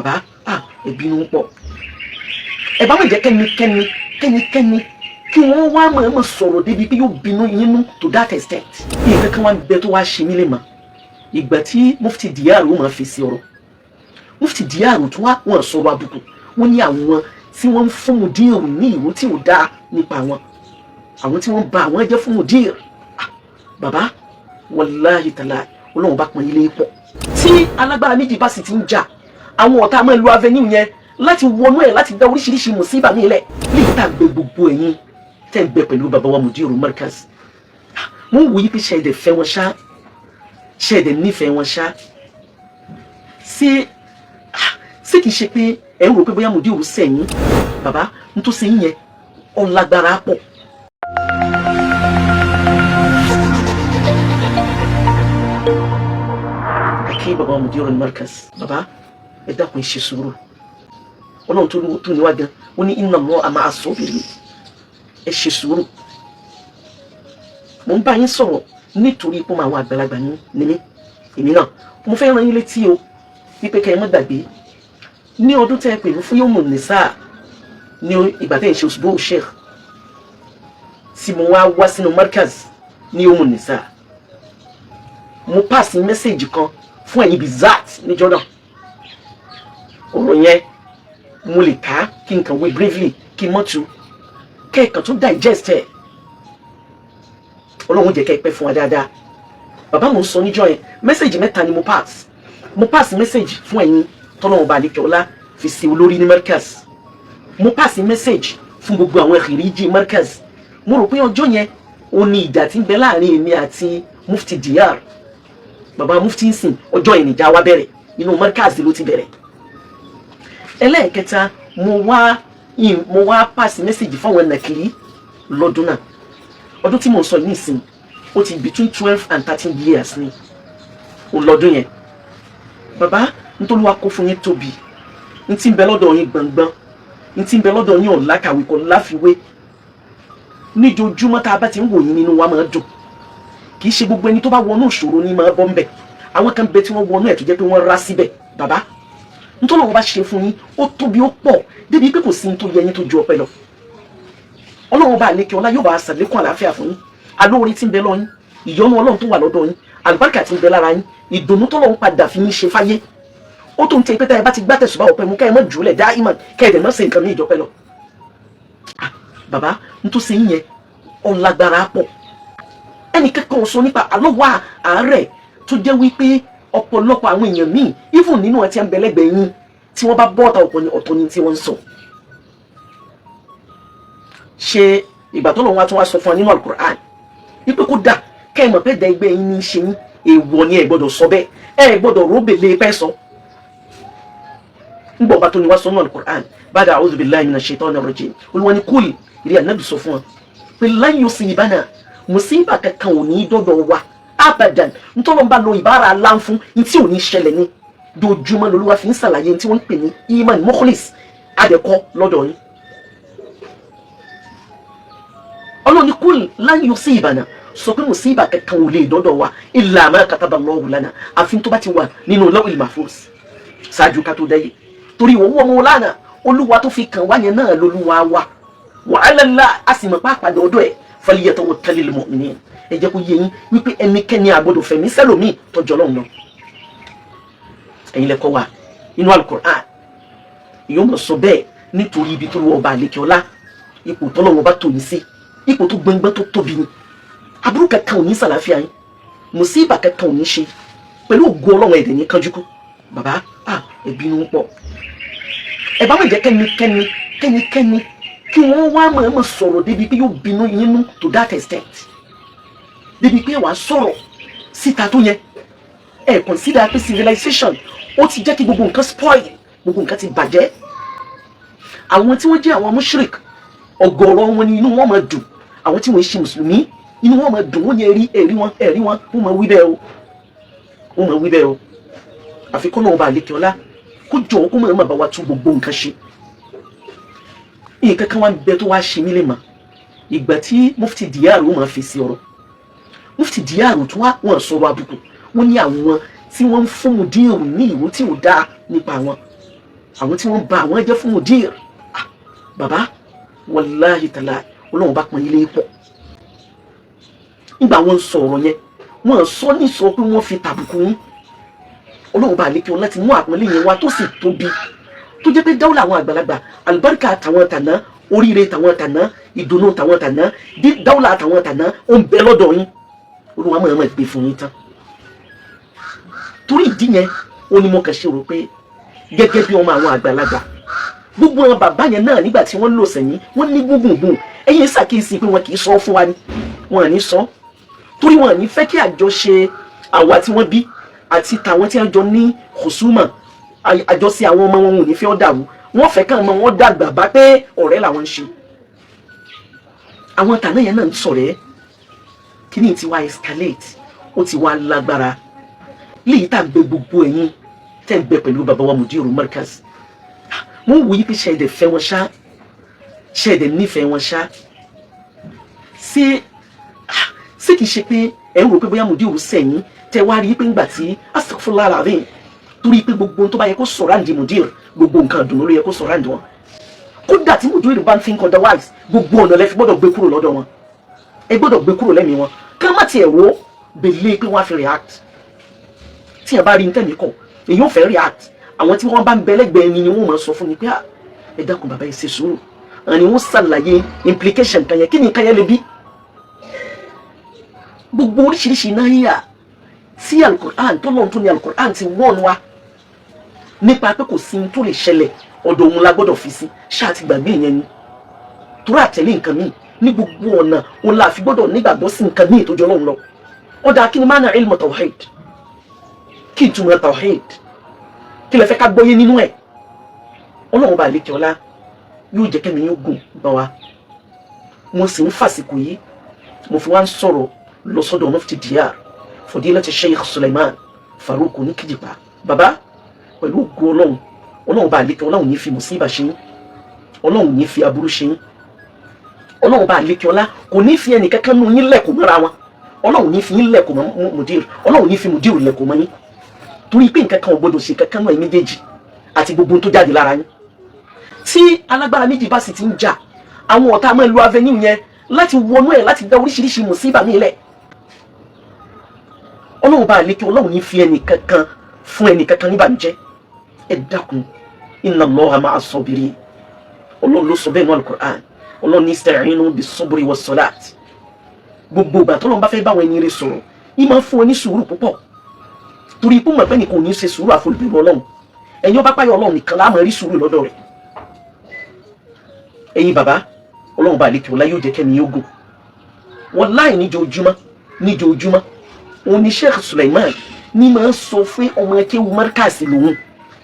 bàbá ìbínú pọ̀ ẹ bá má jẹ́ kẹ́nikẹ́ni kí wọ́n wá mọ̀ sọ̀rọ̀ débi pé yóò bínú yín to that extent. Nǹkan kan wá bẹ tó wá ṣe mí lè mọ̀ ìgbà tí Mufti Diyar ó máa fèsì ọ̀rọ̀ Mufti Diyar tó wá wọn sọ̀rọ̀ àbùkù wọ́n ní àwọn tí wọ́n ń fún Mudir ní ìwé tí ò dáa nípa àwọn tí wọ́n ba àwọn jẹ́ fún Mudir. Bàbá wàláhì tàlá Ọlọ́run bá pọn ilé pọ̀ tí alágbára méjì bá sì ti ń jà àwọn ọ̀tá máa ń lo avenue yẹn láti wọnú ẹ̀ láti dá oríṣiríṣi mùsíbà nílẹ̀ ní ìta gbé gbogbo ẹ̀yin tẹ́ ń bẹ pẹ̀lú bàbá wa Mudir Markaz. Mo ń wòye pé ṣẹ̀dẹ̀ fẹ́ wọn ṣá ṣẹ̀dẹ̀ nífẹ̀ẹ́ wọn ṣá ṣé kìí ṣe pé ẹ̀ ń rò pé bóyá Mudir sẹ́yìn bàbá n tó sẹ́yìn yẹn ọ̀làgbára pọ̀. Kí bàbá Mudir Markaz bàbá ẹ dákun ṣe sùúrù Ọlọ́run tó ní wá gan ó ní inna Allaha ma'a as-sabirin ẹ ṣe sùúrù. Mo ń bá yín sọ̀rọ̀ nítorí pé àwọn àgbàlagbà ní mí èmi náà mo fẹ́ rán yín létí o wípé kẹ́ ẹ má gbàgbé ní ọdún tẹ́ ẹ pè fún Yawmun Nisa ní ìgbà tẹ́ ẹ ṣe Usbu Sheikh tí mo wá sínú Markaz ní Yawmun Nisa mo pass message kan fún ẹ̀yin bizat ní Jordan ọ̀rọ̀ yẹn mo lè ká kí n kàn wé briefly kí n mọ́tu kẹ́ẹ̀kan tó digest ẹ̀ Ọlọ́run jẹ́ kẹ́ ẹ pẹ́ fún wa dáadáa. Bàbá mo ń sọ níjọ́ yẹn mẹ́sẹ̀gì mẹ́ta ni mo pass mẹ́sẹ̀gì fún ẹ̀yin tọ́lọ́run bá lè kẹ́ọ́lá fi sí olórí ní Markaz mo pass mẹ́sẹ̀gì fún gbogbo àwọn khiriji Markaz. Mo rò pé ọjọ́ yẹn ó ní ìjà tí ń bẹ láàrin èmi àti Mufti Diyar bàbá Mufti ń sìn ọjọ́ yẹn níjà wa bẹ̀rẹ̀ inú Markaz ló ti bẹ̀rẹ̀. Ẹlẹ́ẹ̀kẹta mo wá pass mẹ́sẹ̀gì fáwọn nàkìrí lọ́dún náà ọdún tí mo sọ ní ìsìn ó ti between 12 and 13 years ni lọ́dún yẹn. Bàbá nítorí wá kó fún yín tóbi ní tí ń bẹ lọ́dọ̀ yín gbọ̀ngbọ̀n ní tí ń bẹ lọ́dọ̀ yín ọ̀làkàwé kò láfiwé níjojúmọ́ tá a bá ti ń wò yín nínú wa máa dùn. Kì í ṣe gbogbo ẹni tó bá wọnú ìṣòro ní máa bọ́ ń bẹ̀ àwọn kan bẹ tí wọ́n wọnú ẹ̀ tó jẹ́ pé wọ́n rá síbẹ̀. Bàbá nítorí wọn bá ṣe fún yín ó tóbi ó pọ̀ débi pé kò sí ní tó yẹ yín tó ju ọpẹ́ lọ. Ọlọ́run bá lékè ọlá yóò bá ṣàlékún àlàáfíà fún yín alóore tí ń bẹ lọ́yìn ìyọ́nú Ọlọ́run tó wà lọ́dọ̀ yín àlùbáríkà tí ń bẹ lára yín ìdùnnú tó lọ́run padà fi yín ṣe fáyé ó tó ń tẹ pété ẹ bá ti gbá tẹ̀sùbá ọ̀pẹ mú kẹ́ ẹ mọ́ jùlẹ̀ dá ìmọ̀ kẹ́ ẹ dẹ̀ mọ́ ṣe nǹkan ní ìjọpẹ́ lọ. Bàbá n tó ṣe yín yẹn ọ̀làgbára pọ̀ ẹnì kẹ́kọ̀ọ́ sọ nípa àlọ́wọ́ àárẹ̀ tó jẹ́ wípé ọ̀pọ̀lọpọ̀ àwọn èèyàn míì even nínú ẹ̀ tí ń bẹ lẹ́gbẹ̀ẹ́ yín tí wọ́n bá bọ́ọ̀ta ọ̀tọ̀ ni tí wọ́n ń sọ. Ṣé ìgbà tó lọ́wọ́ wá tún wá sọ fún ọ nínú Al-Qur'an wípé kó dà kẹ́ ẹ mọ̀ pé ẹgbẹ́ yín ní í ṣe yín èèwọ̀ ni ẹ gbọ́dọ̀ sọ bẹ́ẹ̀ ẹ gbọ́dọ̀ róbèlé pẹ́ sọ. ń bọ̀ bá tó ní wá sọ nínú Al-Qur'an ba'da a'udhu billahi minash shaitanir rajim Olúwa ní kúlì ìrì Ànábì sọ fún ọ pé lan yusibana mùsíbà kankan ò ní dọ́dọ̀ wa abadan nítorí wọn bá lo ìbára aláǹfún ní tí ò ní ṣẹlẹ̀ ní dojúmọ́ lolúwa fi ń ṣàlàyé tí wọ́n ń pè ní iman mukhlis adẹ̀kọ́ lọ́dọ̀ yín. Ọlọ́run ní kúl lan yusibana sọ pé mùsíbà kankan ò lè dọ́dọ̀ wa illa ma kataba Allahu lana àfi tó bá ti wà nínú lawhil mahfuz ṣáájú ká tó dáyé torí wọ́n wọ́n mọ́ lánàá olúwa tó fi kàn wá yẹn náà lolúwa wa wa ala Allah a sì mọ̀ pàápàá dọ́dọ̀ ẹ̀ falyatawakkalil mu'minin ẹ jẹ́ kó yé yín wípé ẹnikẹ́ni àgbọ̀dọ̀ fẹ̀mí sẹ́lòmíì tọ́jọ́ lọ́hùn lọ. Ẹ̀yin lẹ́kọ́ wa inú Al-Qur'an yóò mọ̀ sọ bẹ́ẹ̀ nítorí ibi tó lọ́wọ́ bá àlékè ọlá ipò tọ́lọ́wọ́ bá tò yín sí ipò tó gbẹngbẹ́ tó tóbi ni aburú kankan ò ní sàlàáfíà yín mùsíbà kankan ò ní ṣe pẹ̀lú ògo Ọlọ́run ẹ̀dẹ̀ ní kánjúkú. Bàbá ẹ̀bínú pọ̀ ẹ bá má jẹ́ kẹ́nikẹ́ni kí wọ́n wá mọ̀ sọ̀rọ̀ débi pé yóò bínú yín to that extent débi pé wàá sọ̀rọ̀ síta tó yẹn ẹ consider pé civilization ó ti jẹ́ kí gbogbo nǹkan spoil gbogbo nǹkan ti bàjẹ́. Àwọn tí wọ́n jẹ́ àwọn mushrik ọ̀gọ̀rọ̀ wọn ni inú wọn máa dùn àwọn tí wọ́n ṣe mùsùlùmí inú wọn máa dùn wọ́n yẹn ẹ̀rí wọn wọ́n máa wí bẹ́ẹ̀ o àfi kọ́ náà ọba àlékè ọlá kó jọ kó máa bá wa tún gbogbo nǹkan ṣe. Nǹkan kan wá bẹ tó wá ṣe mí lè mọ̀ ìgbà tí Mufti Diyar ó máa fèsì ọ̀rọ̀ Mufti Diyar tó wá wọn sọ̀rọ̀ àbùkù wọ́n ní àwọn tí wọ́n ń fún Mudir ní ìwé tí ò dáa nípa wọn àwọn tí wọ́n ba àwọn jẹ́ fún mudir bàbá wallahi ta'ala Ọlọ́run bá pọn ilé pọ̀ nígbà wọ́n sọ̀rọ̀ yẹn wọ́n sọ ní sọ pé wọ́n fi tàbùkù yín Ọlọ́run bá lékè wọn láti mú àpọ́nlé yẹn wá tó sì tóbi tó jẹ́ pé dáwọ́lá àwọn àgbàlagbà àlùbáríkà tàwọn tàná oríire tàwọn tàná ìdùnnú tàwọn tàná dáwọ́lá tàwọn tàná ó ń bẹ lọ́dọ̀ yín Olúwa máa gbé fún yín tán torí ìdí yẹn ó ní mo kàn ṣe rò pé gẹ́gẹ́ bí ọmọ àwọn àgbàlagbà gbogbo àwọn bàbá yẹn náà nígbà tí wọ́n lò sẹ́yìn wọ́n ní gbùngbùn ẹ̀yin ṣàkíyèsí pé wọn kì í sọ fún wa ni wọn à ní sọ torí wọn à ní fẹ́ kí àjọṣe àwa tí wọ́n bí àti tàwọn tí wọ́n jọ ní hùsùmà àjọṣe àwọn ọmọ wọn ò ní fẹ́ ọ́ dàrú wọ́n fẹ́ kàn mọ́ wọn dàgbà bá pé ọ̀rẹ́ làwọn ń ṣe àwọn tàná yẹn náà ń sọ̀rẹ́ kí ni ti wá escalate ó ti wá lágbára léyìí tá à ń bẹ gbogbo ẹ̀yin tẹ́ ń bẹ pẹ̀lú bàbá wa Mudiru Markaz mo ń wòye pé ṣẹ̀dẹ̀ fẹ́ wọn ṣá ṣẹ̀dẹ̀ nífẹ̀ẹ́ wọn ṣá ṣé kìí ṣe pé ẹ̀ ń rò pé bóyá Mudiru sẹ́yìn tẹ́ wá rí pé ńgbà tí astaghfirullah alazim torí pé gbogbo tó bá yẹ kó sọ̀rọ̀ àǹdí Mudiru gbogbo nǹkan dùn ló yẹ kó sọ̀rọ̀ àǹdí wọn kódà tí Mudiru bá ń think otherwise gbogbo ọ̀nà lẹ fi gbọ́dọ̀ gbé kúrò lọ́dọ̀ wọn ẹ gbọ́dọ̀ gbé kúrò lẹ́mìí wọn ká má tiẹ̀ wo bèlè pé wọ́n á fi react tí ẹ bá rí ntẹ́mi kọ̀ èyí ò fẹ́ react àwọn tí wọ́n bá ń bẹ́lẹ́gbẹ̀ẹ́ ni wọ́n máa sọ fún mi pé ẹ dákun bàbá yìí ṣe sùúrù àní wọ́n ṣàlàyé implication kan yẹn kí ni nǹkan yẹn lè bí gbogbo oríṣiríṣi náírà tí alukur'an tó lọ́n tó ní alukur'an ti wọ́n wa nípa pé kò sí ní tó lè ṣẹlẹ̀ ọ̀dọ̀ òun la gbọ́dọ̀ fi sí ṣáà ti gbàgbé yẹn ni torí àtẹ̀lé nǹkan míì ní gbogbo ọ̀nà òun la fi gbọ́dọ̀ nígbàgbọ́ sí nǹkan míì tó jọ lọ́hùn lọ ọ̀dà kí ni máa na ilmu tawhid kí n túmọ̀ tawhid kí lè fẹ́ ká gbọ́yé nínú ẹ̀ Ọlọ́run bá lékè ọlá yóò jẹ́ kẹ́mi yóò gùn bá wa mo sì ń fàsìkò yìí mo fi wá ń sọ̀rọ̀ lọ sọ́dọ̀ Mufti Diyar Fadilati Sheikh Suleiman Farouk ní Kìjìpá bàbá pẹ̀lú ògo Ọlọ́run bá lékè Ọlọ́run ní fi mùsíbà ṣe yín Ọlọ́run ní fi aburú ṣe yín Ọlọ́run bá lékè ọlá kò ní fi ẹnì kankan nù yín lẹ̀kùn mọ́ra wọn Ọlọ́run ní fi yín lẹ̀kùn mọ́ Mudiru Ọlọ́run ní fi Mudiru lẹ̀kùn mọ́ yín torí pé nǹkan kan ò gbọdọ̀ ṣe kankan náà méjèèjì àti gbogbo tó jáde lára yín tí alágbára méjì bá sì ti ń jà àwọn ọ̀tá máa ń lo avenue yẹn láti wọnú ẹ̀ láti dá oríṣiríṣi mùsíbà nílẹ̀ Ọlọ́run bá lékè Ọlọ́run ní fi ẹnì kankan fún ẹnì kankan níbànújẹ́ ẹ dákun inna Allaha ma'a as-sabirin Ọlọ́run ló sọ bẹ́ẹ̀ ní Al-Qur'an Ọlọ́run ní ista'inu bis-sabri was-salat gbogbo ìgbà tọ́lọ́run bá fẹ́ báwọn ẹni rẹ̀ sọ̀rọ̀ yìí máa ń fún ẹ ní sùúrù púpọ̀ torí ipò mọ̀ pé nìkan ò ní ṣe sùúrù àfolùbẹ̀rù Ọlọ́run ẹ̀yin ọba páyọ̀ Ọlọ́run nìkan láàmú rí sùúrù lọ́dọ̀ rẹ̀ ẹ̀yin bàbá Ọlọ́run bá lékè ọlá yóò jẹ́ kẹ́mi yóò gùn wallahi níjojúmọ́ òun ni Sheikh Suleiman ní máa ń sọ fún ọmọ akéwu Markaz lòun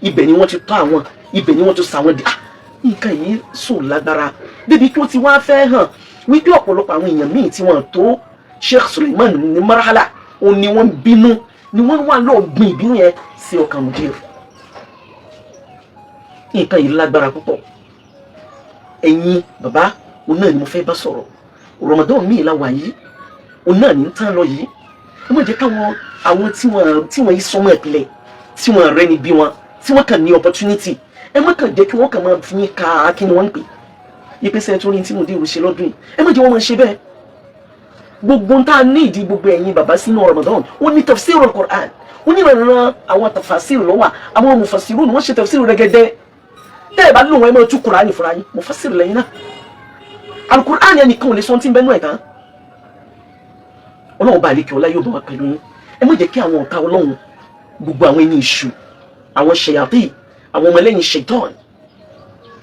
ibẹ̀ ni wọ́n ti tọ́ àwọn ibẹ̀ ni wọ́n ti sàwọn dì nǹkan yìí sùn lágbára débi tó ti wá fẹ́ hàn wípé ọ̀pọ̀lọpọ̀ àwọn èèyàn míì tí wọ́n tó Sheikh Suleiman ní marhala òun ni wọ́n bínú ni wọ́n wà lọ́ọ̀ gbin ìbínú yẹn sí ọkàn Mudiru nǹkan yìí lágbára púpọ̀ ẹ̀yin bàbá òun náà ni mo fẹ́ bá sọ̀rọ̀ Ramadan míì la wà yìí òun náà ní tán lọ yìí ẹ má jẹ́ káwọn àwọn tí wọ́n yìí sọmọ ìpìlẹ̀ tí wọ́n rẹ́ ni bí wọn tí wọ́n kàn ní opportunity ẹ má kàn jẹ́ kí wọ́n kàn máa fi yín ka kí ni wọ́n ń pè ìpèsè tó rí tí Mudiru ṣe lọ́dún yìí ẹ má jẹ́ wọ́n máa ṣe bẹ́ẹ̀ gbogbo ń tá ní ìdí gbogbo ẹ̀yin bàbá sínú Ramadan ó ní tafsirul Qur'an ó ní ìrànlọ́wọ́ àwọn tafasir lọ́wọ́ àwọn mufassirun wọ́n ṣe tafsir rẹ̀gẹ̀dẹ̀ tẹ́ ẹ̀ bá lóun ẹ máa tú Qur'an fúnra yín mufassir lẹ́yìn náà Al-Qur'an yẹn nìkan ò lè sọ tí ń bẹ́nu ẹ̀ tán Ọlọ́run bá lékè ọlá yóò bá wa pẹ̀lú yín ẹ má jẹ́ kí àwọn ọ̀tá Ọlọ́run gbogbo àwọn ẹni ìṣù àwọn ṣẹ̀yàtì àwọn ọmọ ẹlẹ́yìn ṣẹ̀tọ́n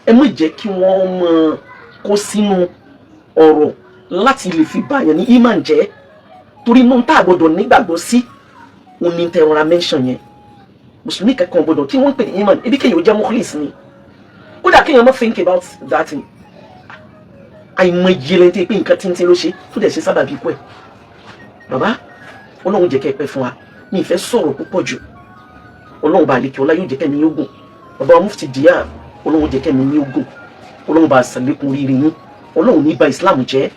ẹ má jẹ́ kí wọ́n máa kó sínú ọ̀rọ̀ láti lè fi báyàn ní iman jẹ́ torí inú tá a gbọ́dọ̀ nígbàgbọ́ sí òun ní tẹ̀rọra mention yẹn mùsùlùmí kankan gbọ́dọ̀ kí wọ́n pè ní iman ebi kéèyàn jẹ́ mukhlis ni kódà kéèyàn má think about that thing àìmọ̀ ìjìnlẹ̀ tí pé nǹkan tíntín ló ṣe tó dẹ̀ ṣe sábàbí ikú ẹ̀ bàbá Ọlọ́run jẹ́ kẹ́ pẹ́ fún wa mi ìfẹ́ sọ̀rọ̀ púpọ̀ jù Ọlọ́run bá lékè ọlá yóò jẹ́ kẹ́mi yóò gùn bàbá Mufti Diyar Ọlọ́run jẹ́ kẹ́mi yóò gùn Ọlọ́run bá ṣàlékún rírì yín Ọlọ́run ní ba Islam jẹ́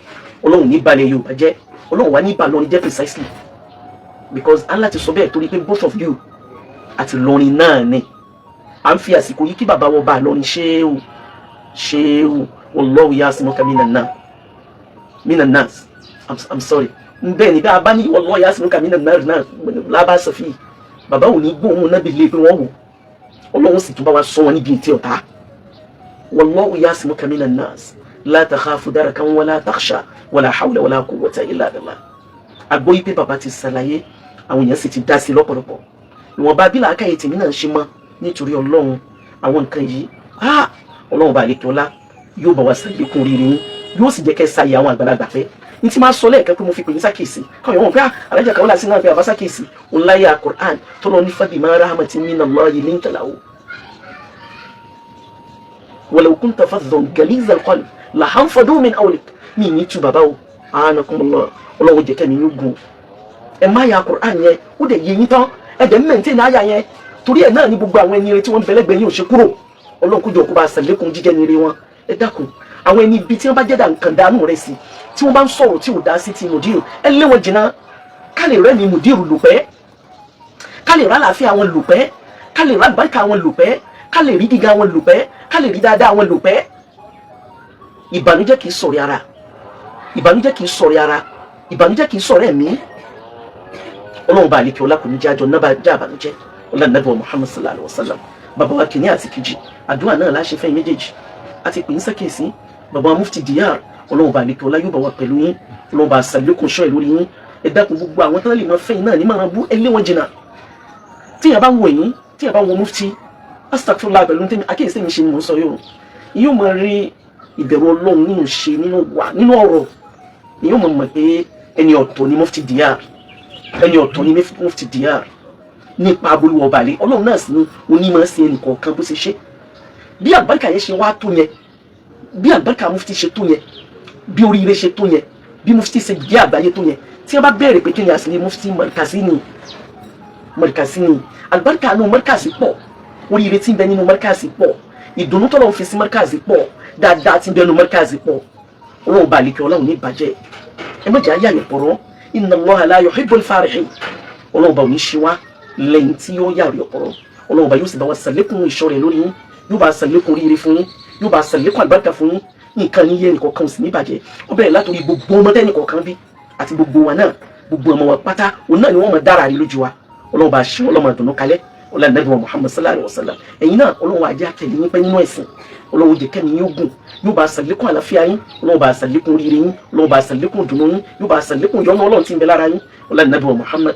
Ọlọ́run ní balẹ̀ Yorùbá jẹ́ Ọlọ́run wá ní balọ̀ ní jẹ́ precisely because Allah ti sọ bẹ́ẹ̀ torí pé both of you àti lọrin náà ni à ń fi àsìkò yìí kí bàbá wọn bá lọ ní ṣéwù wallahu yasimuka minan nas I'm sorry bẹ́ẹ̀ ni bí a bá ní wallahu yasimuka minan nas náà lábá sọfí bàbá ò ní gbóhùn náà bí lè pé wọ́n wò ọlọ́run sì tún bá wa sọ wọn níbi tí ọ̀tá wallahu yasimuka minan nas la takhafu darakan wala takhsha wala hawla wala quwwata illa billah. Àgbọ́ yìí pé bàbá ti ṣàlàyé àwọn èèyàn sì ti dá sí lọ́pọ̀lọpọ̀ ìwọ̀nba bí làákàyè tèmi náà ṣe mọ́ nítorí ọlọ́run àwọn nǹkan yìí ọlọ́run bá lè kí ọlá yóò bá wa ṣàlékún rere yín yóò sì jẹ́ kẹ́ sáyé àwọn àgbàlagbà fẹ́ ní tí máa sọ lẹ́ẹ̀kan pé mo fi pè ní sákèsì káwọn èèyàn wọn pé alájà kan wọlé sí náà pé àbá sákèsì ọláyà Qur'an tó lọ ní fabima rahmatin minallahi linta lahu walau kunta faddan galizal qalbi lahanfadu min hawlik ní ìní tú bàbá o anakumullah ọlọ́run jẹ́ kẹ́mi yóò gùn ẹ má ya Qur'an yẹn ó dẹ̀ yé yín tán ẹ dẹ̀ mẹ́ǹtẹ́ náà yà yẹn torí ẹ̀ náà ní gbogbo àwọn ẹni rẹ tí wọ́n bẹ̀lẹ́gbẹ̀ẹ́ yín ò ṣe kúrò ọlọ́run kó jọ kó bá ṣàlékún jíjẹ́ ní ire wọn ẹ dákun àwọn ẹni ibi tí wọ́n bá jẹ́dà nǹkan dánú rẹ̀ sí tí wọ́n bá ń sọ̀rọ̀ tí ò dá sí ti mùdírù ẹ lé wọn jìnnà ká lè rẹ́ ni mùdírù lùpẹ́ ká lè rà àlàáfíà wọn lùpẹ́ ká lè rà àlùbáríkà wọn lùpẹ́ ká lè rí gíga wọn lùpẹ́ ká lè rí dáadáa wọn lùpẹ́. ìbànújẹ́ kì í sọ̀rọ̀ ara ìbànújẹ́ kì í sọ̀rọ̀ ara ìbànújẹ́ kì í sọ̀rọ̀ ẹ̀mí ọlọ́run bá àlekè ọlá kò ní jájọ náà bá já àbànújẹ́ ọlá nàbẹ wa Muhammad sallallahu alaihi wa sallam bàbá wa kìíní àti kejì àdúrà náà láṣẹ fẹ́ méjèèjì àti pè ń sàkíyèsí bàbá wa mufti Diyar ọlọ́run bá àlekè ọlá yóò bá wa pẹ̀lú yín ọlọ́run bá ṣàlékún ṣọ́ ẹ̀ lórí yín ẹ dákun gbogbo àwọn tó lè máa fẹ́ yín náà ní máa bú ẹ lé wọn jìnnà tíyàn bá ń wò yín tíyàn bá ń wo mufti astagfirullah pẹ̀lú tèmi àkíyèsí mi ṣe ni mò ń sọ yóò máa rí ìbẹ̀rù ọlọ́run nínú ṣe nínú ọ̀rọ̀ yóò mọ̀ pé ẹni ọ̀tọ̀ ni mufti Diyar ẹni ọ̀tọ̀ ni mufti Diyar nípa abolúwọ̀ balẹ̀ ọlọ́run náà sì ni onímọ̀ sí ẹnì kọ̀ọ̀kan bó ṣe ṣe bí àlùbáríkà yẹn ṣe wá tó yẹn bí àlùbáríkà mufti ṣe tó yẹn bí oríire ṣe tó yẹn bí mufti ṣe jẹ́ àgbáyé tó yẹn tí wọ́n bá bẹ̀rẹ̀ pé kí ni àṣírí mufti Markazini àlùbáríkà nínú Markazi pọ̀ oríire tí ń bẹ nínú Markazi pọ̀ ìdùnnú tọ́lọ́ fi sí Markazi pọ̀ dáadáa tí ń bẹ nínú Markazi pọ̀ ọlọ́run bá àlekè ọlọ́run ní ìbàjẹ́ ẹ má jẹ́ ayé àyẹ̀pọ̀rọ̀ inna Allaha la yuhibbul farihin ọlọ́run bá òní ṣe wá lẹ́yìn tí yóò yàrá ọ̀pọ̀rọ̀ ọlọ́run bá yóò sì bá wa ṣàlékún ìṣọ́ rẹ̀ lórí yín yóò bá ṣàlékún rere fún yín yóò bá ṣàlékún àlùbáríkà fún yín nǹkan yín yé nǹkan sì ní ìbàjẹ́ ó bẹ̀rẹ̀ látòrí gbogbo ọmọdé nìkọ̀ọ̀kan bí àti gbogbo wa náà gbogbo ọmọ wa pátá òun náà ni wọ́n mọ̀ dára rí lójú wa ọlọ́run bá ṣe ọlọ́run àdùnnú kalẹ̀ ọlọ́run nàbí wa Muhammad sallallahu alaihi wasallam ẹ̀yin náà ọlọ́run àjẹ́ àtẹ̀lé yín pẹ́ nínú ẹ̀sìn ọlọ́run jẹ́ kẹ́mi yóò gùn yóò bá ṣàlékún àlàáfíà yín ọlọ́run bá ṣàlékún rere yín ọlọ́run bá ṣàlékún dùnnú yín yóò bá ṣàlékún yọ́nú ọlọ́run tí ń bẹ lára yín ọlọ́run nàbí wa Muhammad